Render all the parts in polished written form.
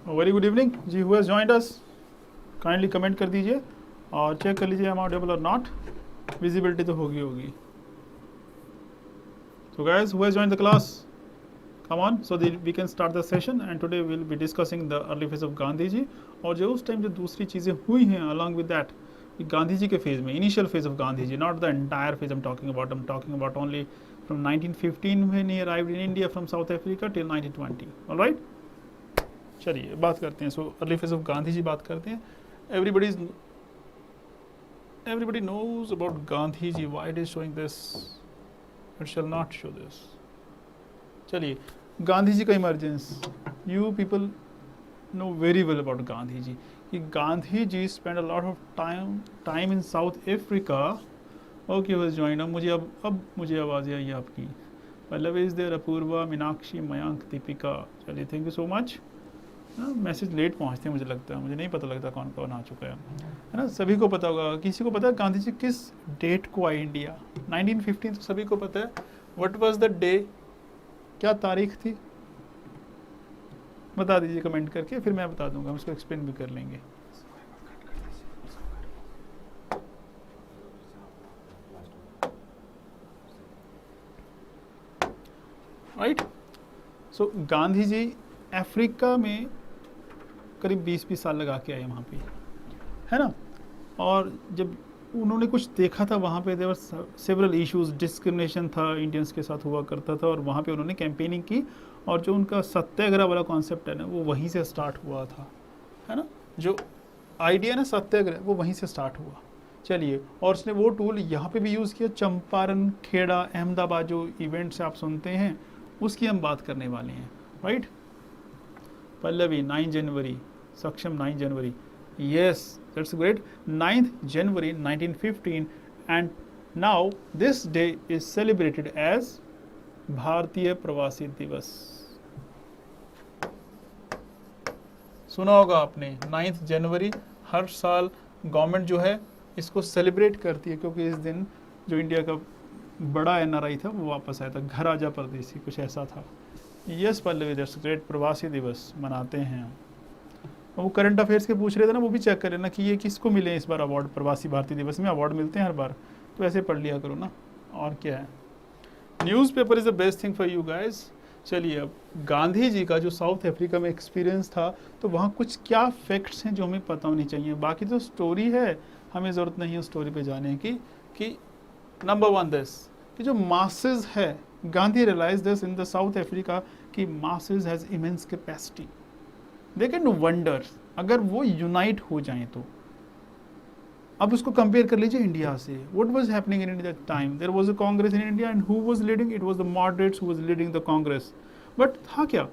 Very good evening जी। Who has joined us kindly comment कर दीजिए और चेक कर लीजिए एम ऑडिबल और नॉट। विजिबिलिटी तो होगी। So guys, who has joined the class? Come on, so we can start the session and today we'll be discussing the early phase of Gandhi ji और जो उस टाइम जो दूसरी चीज़ें हुई हैं along with that Gandhi ji के फेज में initial phase of Gandhi ji, not the entire phase I'm talking about only from 1915 when he arrived in India from South Africa till 1920. All right, चलिए बात करते हैं। So early phase of Gandhi ji बात करते हैं। everybody knows about Gandhi ji. Why it is showing this? It shall not show this. चलिए, गांधी जी का emergence, you people know very well about Gandhi ji कि Gandhi ji spend a lot of time in South Africa. Okay, was join. अब मुझे आवाज़ आई आपकी। Pallavi is there, Apoorva, Meenakshi, Mayank, Deepika. चलिए, thank you so much. Message late पहुंचते हैं मुझे लगता है, मुझे नहीं पता लगता कौन कौन आ चुका है ना। सभी को पता होगा, किसी को पता है गांधी जी किस डेट को आए इंडिया? 1915 तो सभी को पता है। What was the day? क्या तारीख थी? बता दीजिए कमेंट करके, फिर मैं बता दूंगा, हम उसको एक्सप्लेन भी कर लेंगे। राइट। सो गांधी जी अफ्रीका में करीब 20 साल लगा के आए वहाँ पे, है ना। और जब उन्होंने कुछ देखा था वहाँ पे, देवर सेवरल इश्यूज, डिस्क्रिमिनेशन था इंडियंस के साथ हुआ करता था, और वहाँ पे उन्होंने कैंपेनिंग की। और जो उनका सत्याग्रह वाला कॉन्सेप्ट है ना, वो वहीं से स्टार्ट हुआ था, है ना। जो आइडिया ना सत्याग्रह, वो वहीं से स्टार्ट हुआ। चलिए, और उसने वो टूल यहाँ पे भी यूज़ किया। चंपारण, खेड़ा, अहमदाबाद जो इवेंट्स आप सुनते हैं, उसकी हम बात करने वाले हैं। राइट। पल्लवी 9 जनवरी, सक्षम 9 जनवरी, yes, that's great. 9th January 1915, and now this day is celebrated as भारतीय प्रवासी दिवस। सुना होगा आपने, 9th जनवरी हर साल गवर्नमेंट जो है इसको सेलिब्रेट करती है, क्योंकि इस दिन जो इंडिया का बड़ा एनआरआई था वो वापस आया था, घर आजा परदेसी, कुछ ऐसा था। यस पल्लवी, दैट्स ग्रेट, प्रवासी दिवस मनाते हैं। वो करंट अफेयर्स के पूछ रहे थे ना, वो भी चेक कर लेना कि ये किसको मिले इस बार अवार्ड। प्रवासी भारतीय दिवस में अवार्ड मिलते हैं हर बार, तो ऐसे पढ़ लिया करो ना, और क्या है। Newspaper is the best thing for you guys. चलिए, अब गांधी जी का जो साउथ अफ्रीका में एक्सपीरियंस था, तो वहाँ कुछ क्या फैक्ट्स हैं जो हमें पता होनी चाहिए। बाकी तो स्टोरी है, हमें ज़रूरत नहीं है स्टोरी पे जाने की। कि नंबर 1 दिस, कि जो मासेस है, Gandhi realise this in the South Africa कि masses has immense capacity, they can do wonders अगर वो यूनाइट हो जाएं तो। अब उसको कंपेयर कर लीजिए इंडिया से। What was happening in India that time? There was a Congress in India, and who was leading? It was the moderates who was leading the Congress. But था क्या?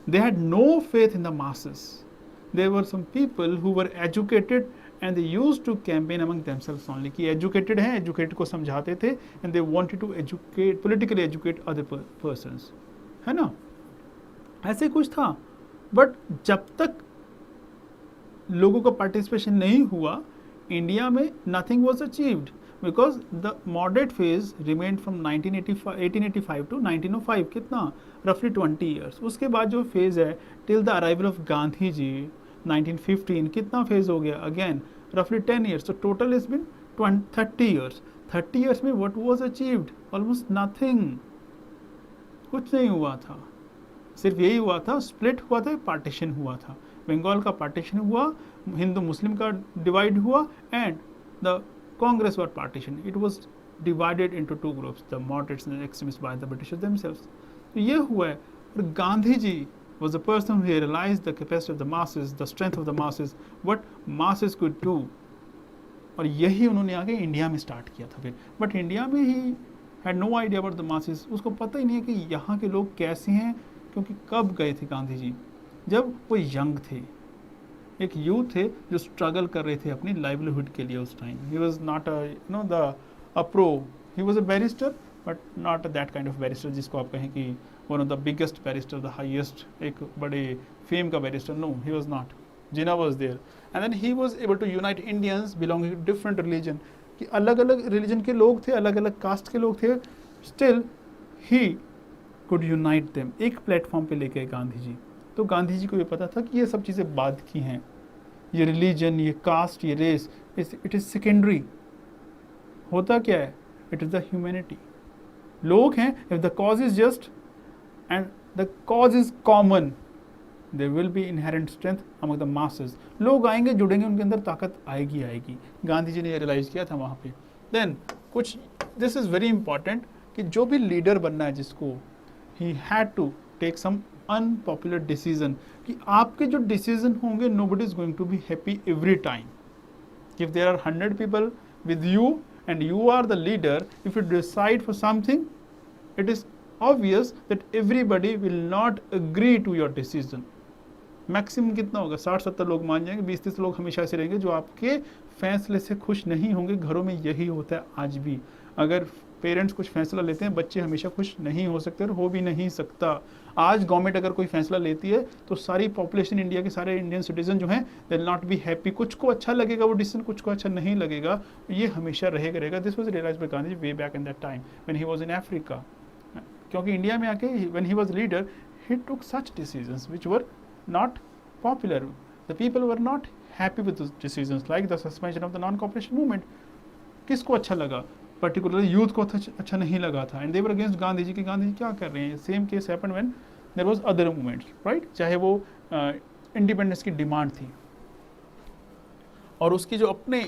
They had no faith in the masses. There were some people who were educated and they used to campaign among themselves only, कि educated हैं, educated को समझाते थे, and they wanted to educate, politically educate other persons, है ना। ऐसे कुछ था। बट जब तक लोगों का पार्टिसिपेशन नहीं हुआ इंडिया में, nothing was achieved, because the moderate phase remained from 1885 to 1905, कितना, रफली 20 ईयर्स। उसके बाद जो फेज है till the arrival of Gandhi ji 1915, कितना फेज हो गया? अगेन रफली 10 ईयर्स। तो total is been 30 years. 30 years में what was achieved? Almost nothing, कुछ नहीं हुआ था। सिर्फ यही हुआ था, स्प्लिट हुआ था, पार्टीशन हुआ था। बंगाल का पार्टीशन हुआ, हिंदू मुस्लिम का डिवाइड हुआ, and the Congress were partition. It was divided into 2 groups, the moderates and extremist by the Britishers themselves. तो ये हुआ है। और Gandhi ji was the person who realized the capacity of the masses, the strength of the masses, what masses could do, और यही उन्होंने आगे India में स्टार्ट किया था फिर। बट इंडिया में he had no idea about the masses. उसको पता ही नहीं है कि यहाँ के लोग कैसे हैं, क्योंकि कब गए थे गांधी जी? जब वो यंग थे, एक यूथ थे जो स्ट्रगल कर रहे थे अपनी लाइवलीहुड के लिए उस time. He was not a pro, he was a barrister, but not that kind of barrister जिसको आप कहें कि one of the biggest barrister, the highest, एक बड़े फेम का barrister. No, he was not. Jinnah was there, and then he was able to unite Indians belonging to different religion, कि अलग अलग रिलीजन के लोग थे, अलग अलग कास्ट के लोग थे, still he could unite them, एक प्लेटफॉर्म पे लेके गांधी जी। तो गांधी जी को ये पता था कि ये सब चीज़ें बाद की हैं, ये रिलीजन, ये कास्ट, ये रेस, इट इज़ सेकेंडरी। होता क्या है, इट इज़ द ह्यूमैनिटी। लोग हैं, if the cause is just and the cause is common, there will be inherent strength among the masses. लोग आएंगे, जुड़ेंगे, उनके अंदर ताकत आएगी आएगी। गांधी जी ने ये रियलाइज किया था वहाँ पे। देन कुछ, दिस इज़ वेरी इंपॉर्टेंट कि जो भी लीडर बनना है जिसको, he had to take some unpopular decision, कि आपके जो डिसीजन होंगे, nobody is going to be happy every time. If there are 100 people with you and you are the leader, if you decide for something, it is obvious that everybody will not agree to your decision. Maximum कितना होगा, 60-70 लोग मान जाएंगे, 20-30 लोग हमेशा ऐसे रहेंगे जो आपके फैसले से खुश नहीं होंगे। घरों में यही होता है आज भी। अगर पेरेंट्स कुछ फैसला लेते हैं, बच्चे हमेशा खुश नहीं हो सकते और हो भी नहीं सकता। आज गवर्नमेंट अगर कोई फैसला लेती है तो सारी पॉपुलेशन, इंडिया के सारे इंडियन सिटीजन जो हैं, they will not be happy. कुछ को अच्छा लगेगा वो डिसीजन, कुछ को अच्छा नहीं लगेगा, ये हमेशा रहेगा। This was realised by Gandhi way back in that time when he was in Africa. क्योंकि इंडिया में आके when he was leader, he took such decisions which were not popular. The people were not happy with those decisions, like the suspension of the non-cooperation movement. किसको अच्छा लगा, particularly youth को अच्छा नहीं लगा था, and they were against Gandhi ji. की गांधी जी क्या कर रहे हैं। Same case happened when there was other movements, right. चाहे वो इंडिपेंडेंस की डिमांड थी, और उसकी जो अपने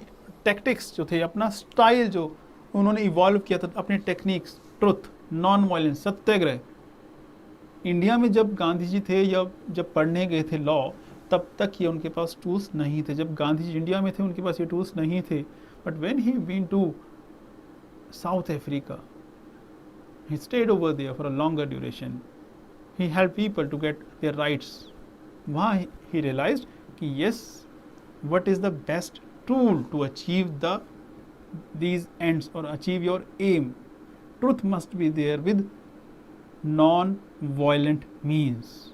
टैक्टिक्स जो थे, अपना स्टाइल जो उन्होंने इवॉल्व किया था, अपने टेक्निक्स, ट्रुथ, नॉन वायलेंस, सत्याग्रह। इंडिया में जब गांधी जी थे या जब पढ़ने गए थे लॉ, तब तक ये उनके पास टूल्स नहीं थे। जब गांधी जी इंडिया में थे, उनके पास ये टूल्स नहीं थे। But when he been to South Africa, he stayed over there for a longer duration, he help people to get their rights. वहाँ ही रियलाइज्ड कि yes, what is the best tool to achieve these ends or achieve your aim. Truth must be there with non-violent means.